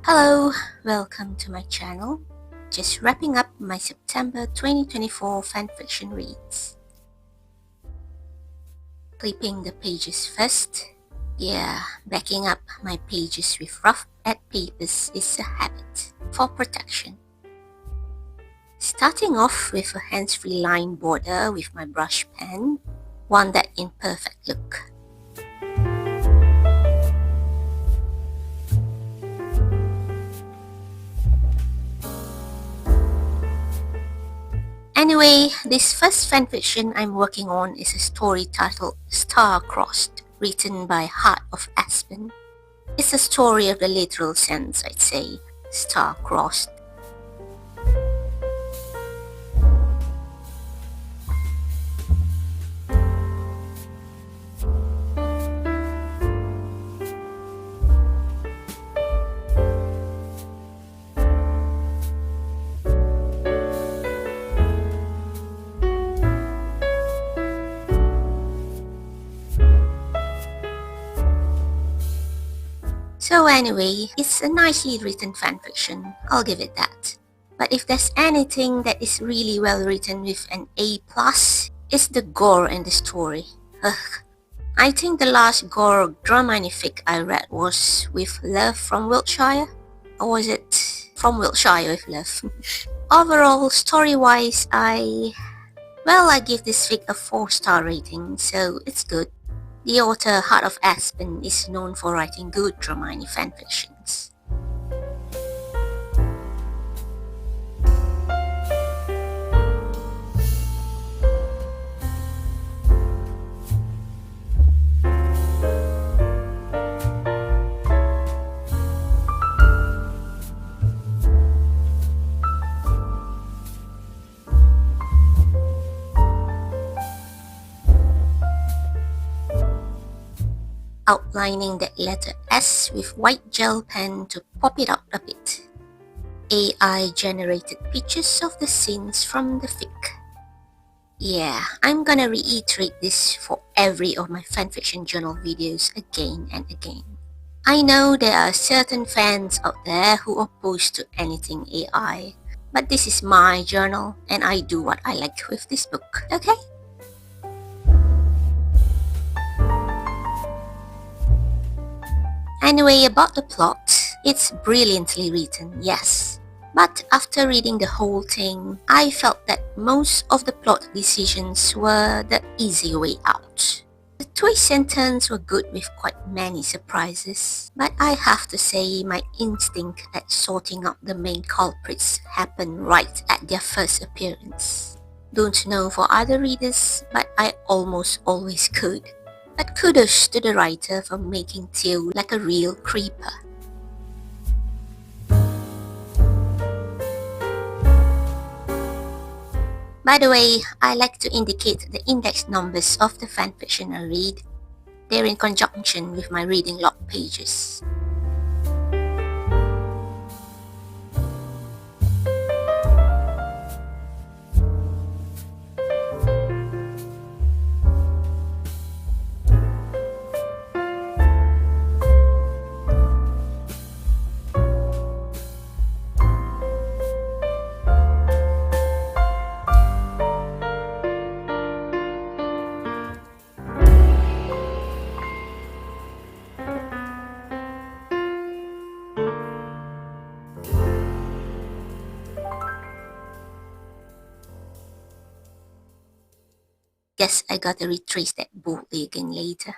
Hello, welcome to my channel. Just wrapping up my September 2024 fanfiction reads. Clipping the pages first. Yeah, backing up my pages with rough ed papers is a habit for protection. Starting off with a hands-free line border with my brush pen, one that in perfect look. Anyway, this first fanfiction I'm working on is a story titled Star-Crossed, written by Heart of Aspen. It's a story of the literal sense, I'd say, star-crossed. So anyway, it's a nicely written fanfiction, I'll give it that. But if there's anything that is really well written with an A+, it's the gore and the story. Ugh. I think the last gore Dramione fic I read was with Love from Wiltshire? Or was it From Wiltshire with Love? Overall, story-wise, I give this fic a 4-star rating, so it's good. The author, Heart of Aspen, is known for writing good Dramione fanfictions. Outlining that letter S with white gel pen to pop it out a bit. AI generated pictures of the scenes from the fic. Yeah, I'm gonna reiterate this for every of my fanfiction journal videos again and again. I know there are certain fans out there who are opposed to anything AI, but this is my journal and I do what I like with this book, okay? Anyway, about the plot, it's brilliantly written, yes. But after reading the whole thing, I felt that most of the plot decisions were the easy way out. The twists and turns were good with quite many surprises, but I have to say my instinct at sorting out the main culprits happened right at their first appearance. Don't know for other readers, but I almost always could. But kudos to the writer for making Theo like a real creeper. By the way, I like to indicate the index numbers of the fanfiction I read. They're in conjunction with my reading log pages. Guess I gotta retrace that boldly again later.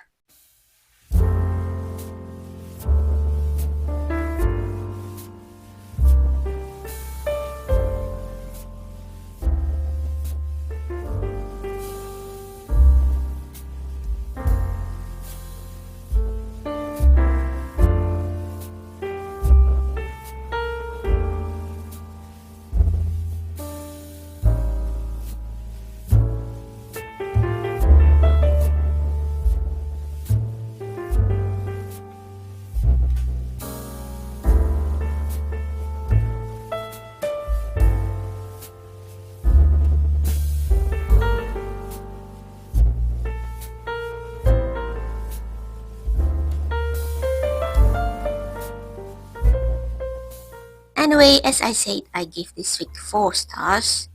Anyway, as I said, I give this fic 4 stars.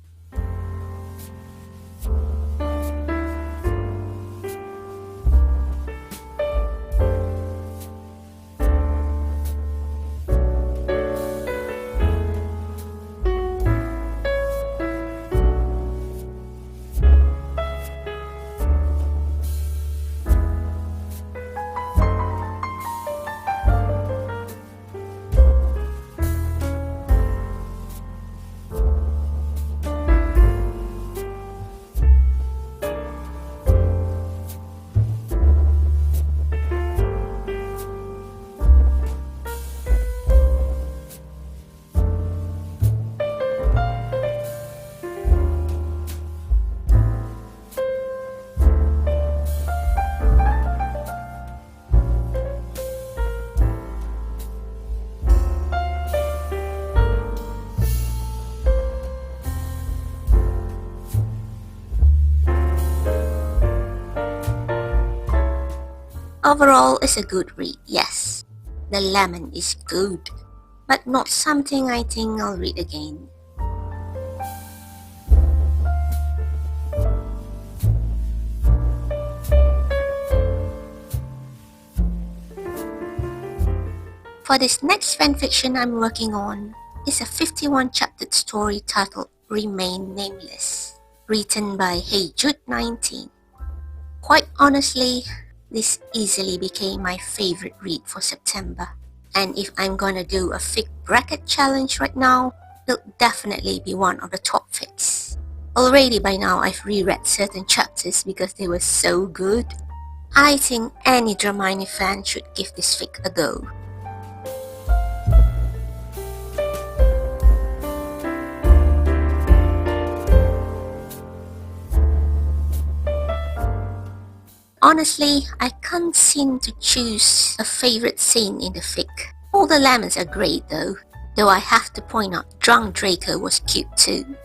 Overall, it's a good read, yes. The lemon is good, but not something I think I'll read again. For this next fanfiction I'm working on is a 51-chapter story titled Remain Nameless, written by HeyJude19. Quite honestly, this easily became my favorite read for September. And if I'm gonna do a fic bracket challenge right now, it'll definitely be one of the top fics. Already by now I've reread certain chapters because they were so good. I think any Dramione fan should give this fic a go. Honestly, I can't seem to choose a favorite scene in the fic. All the lemons are great though I have to point out drunk Draco was cute too.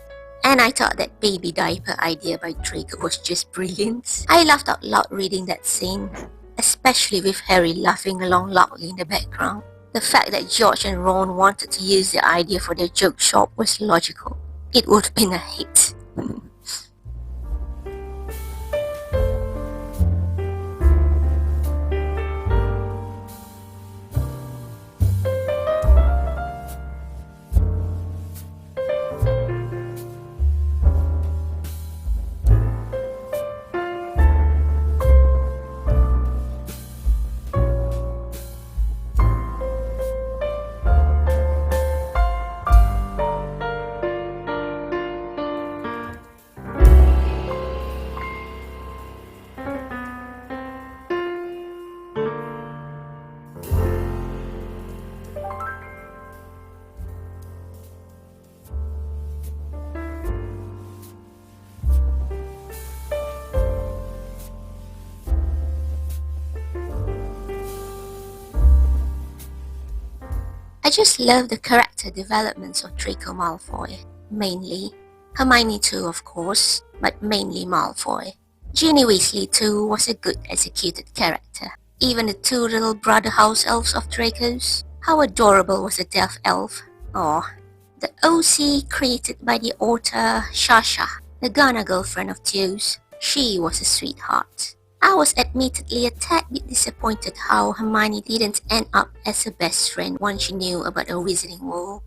And I thought that baby diaper idea by Draco was just brilliant. I laughed out loud reading that scene, especially with Harry laughing along loudly in the background. The fact that George and Ron wanted to use the idea for their joke shop was logical. It would have been a hit. I just love the character developments of Draco Malfoy, mainly. Hermione too, of course, but mainly Malfoy. Ginny Weasley too was a good executed character. Even the two little brother house elves of Draco's. How adorable was the deaf elf. Aw. The OC created by the author Shasha, the Ghana girlfriend of Zeus. She was a sweetheart. I was admittedly a tad bit disappointed how Hermione didn't end up as a best friend once she knew about the Wizarding World.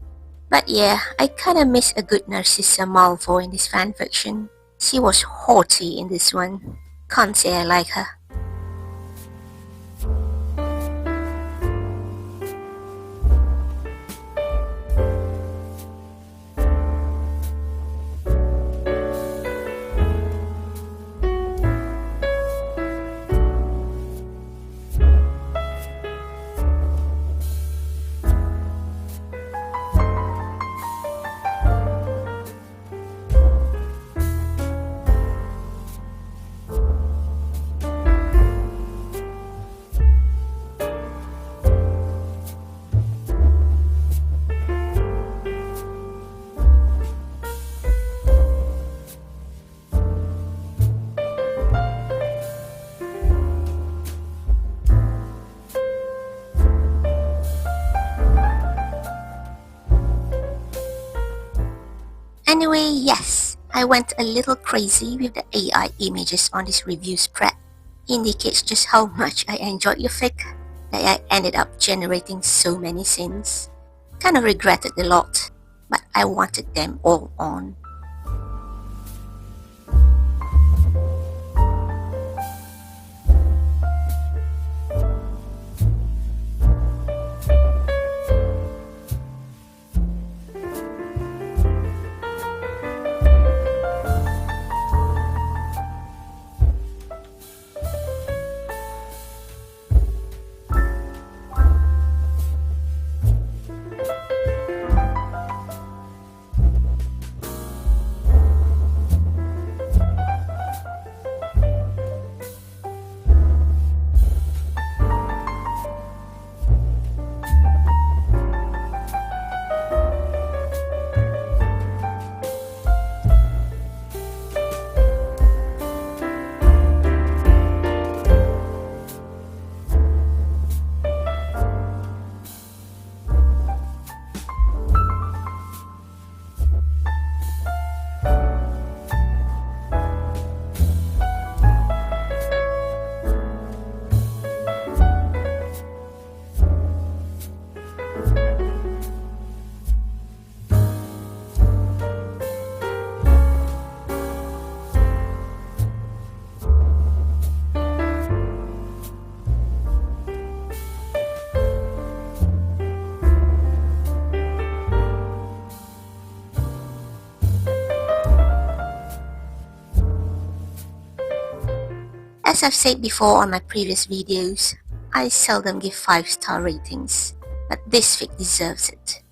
But yeah, I kinda miss a good Narcissa Malfoy in this fanfiction. She was haughty in this one. Can't say I like her. Anyway, yes, I went a little crazy with the AI images on this review spread. Indicates just how much I enjoyed your fic that I ended up generating so many scenes. Kind of regretted a lot, but I wanted them all on. As I've said before on my previous videos, I seldom give 5-star ratings, but this fic deserves it.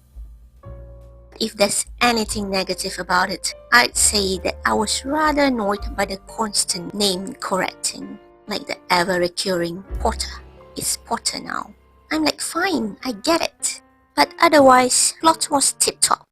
If there's anything negative about it, I'd say that I was rather annoyed by the constant name correcting, like the ever-recurring Potter. It's Potter now. I'm like, fine, I get it. But otherwise, plot was tip-top.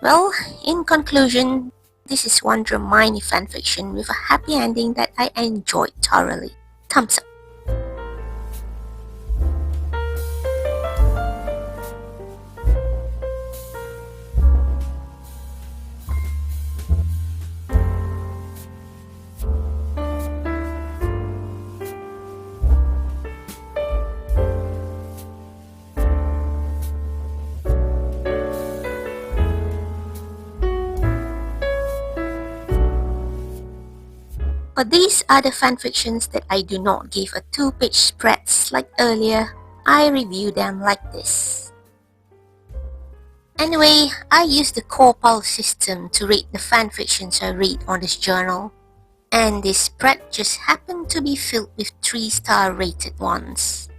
Well, in conclusion, this is one Dramione fanfiction with a happy ending that I enjoyed thoroughly. Thumbs up. For these other fanfictions that I do not give a 2-page spreads like earlier, I review them like this. Anyway, I use the Corpal system to rate the fanfictions I read on this journal, and this spread just happened to be filled with 3-star rated ones.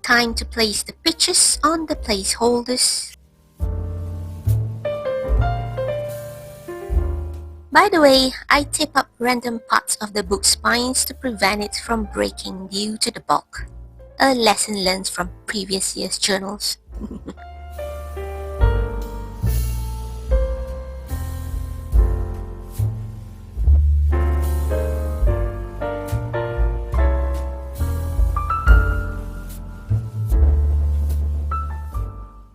Time to place the pictures on the placeholders. By the way, I tape up random parts of the book spines to prevent it from breaking due to the bulk. A lesson learned from previous year's journals.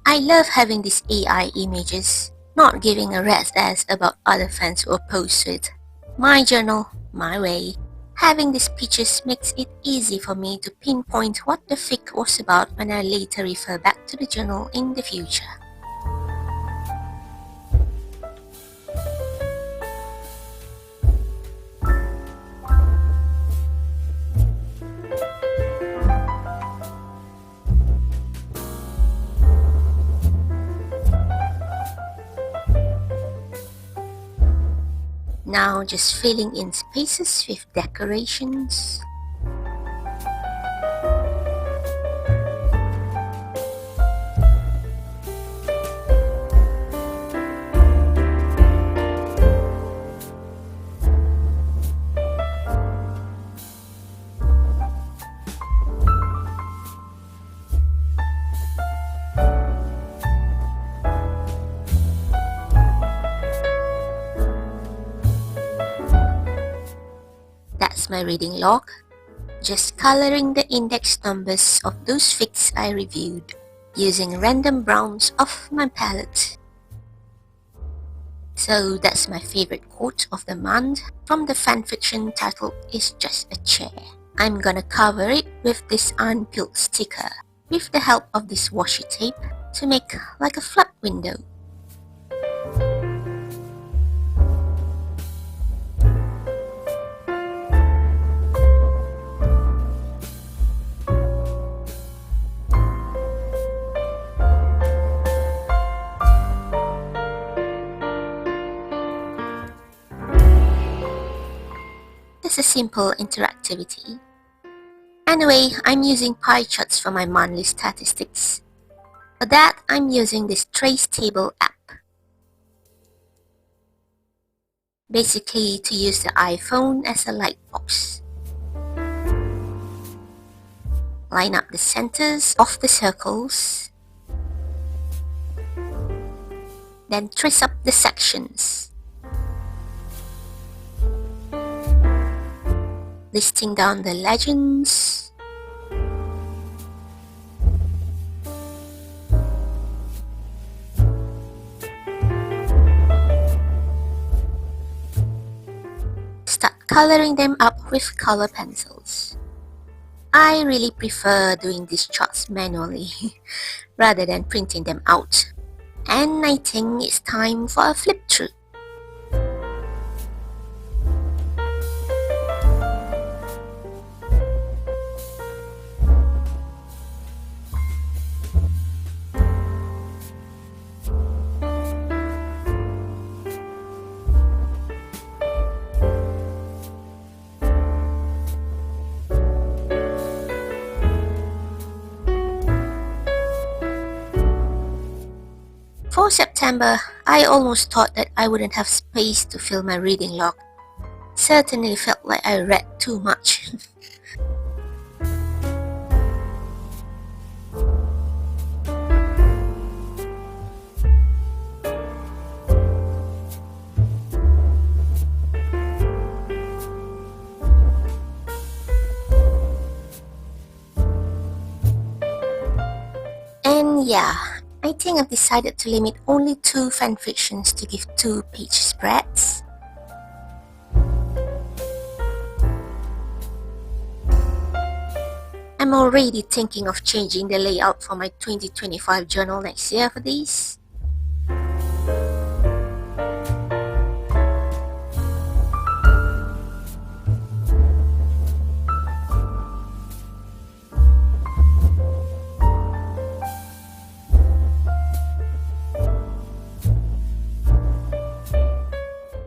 I love having these AI images, not giving a rat's ass about other fans who oppose to it. My journal, my way. Having these pictures makes it easy for me to pinpoint what the fic was about when I later refer back to the journal in the future. Now just filling in spaces with decorations. is my reading log, just coloring the index numbers of those fics I reviewed using random browns of my palette. So that's my favorite quote of the month from the fanfiction titled It's Just a Chair. I'm gonna cover it with this unpeeled sticker with the help of this washi tape to make like a flat window. It's a simple interactivity. Anyway, I'm using pie charts for my monthly statistics. For that, I'm using this trace table app. Basically, to use the iPhone as a light box. Line up the centers of the circles. Then trace up the sections. Listing down the legends. Start coloring them up with color pencils. I really prefer doing these charts manually rather than printing them out. And I think it's time for a flip through. For September, I almost thought that I wouldn't have space to fill my reading log. Certainly felt like I read too much. And yeah, I think I've decided to limit only 2 fanfictions to give 2-page spreads. I'm already thinking of changing the layout for my 2025 journal next year for these.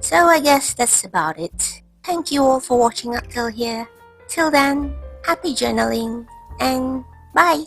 So I guess that's about it. Thank you all for watching up till here. Till then, happy journaling and bye!